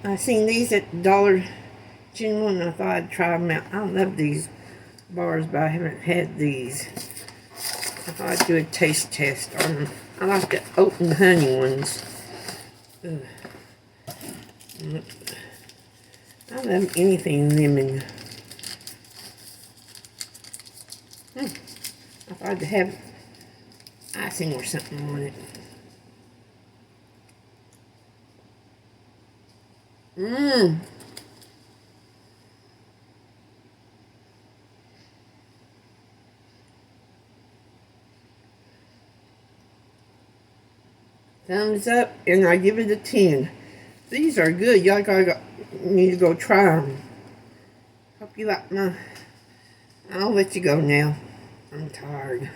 I seen these at Dollar General and I thought I'd try them out. I love these bars, but I haven't had these. I thought I'd do a taste test on them. I like the oat and honey ones. Ugh. I love anything lemon. I thought I'd have icing or something on it. Thumbs up, and I give it a 10. These are good. Y'all need to go try them. Hope you like my... I'll let you go now. I'm tired.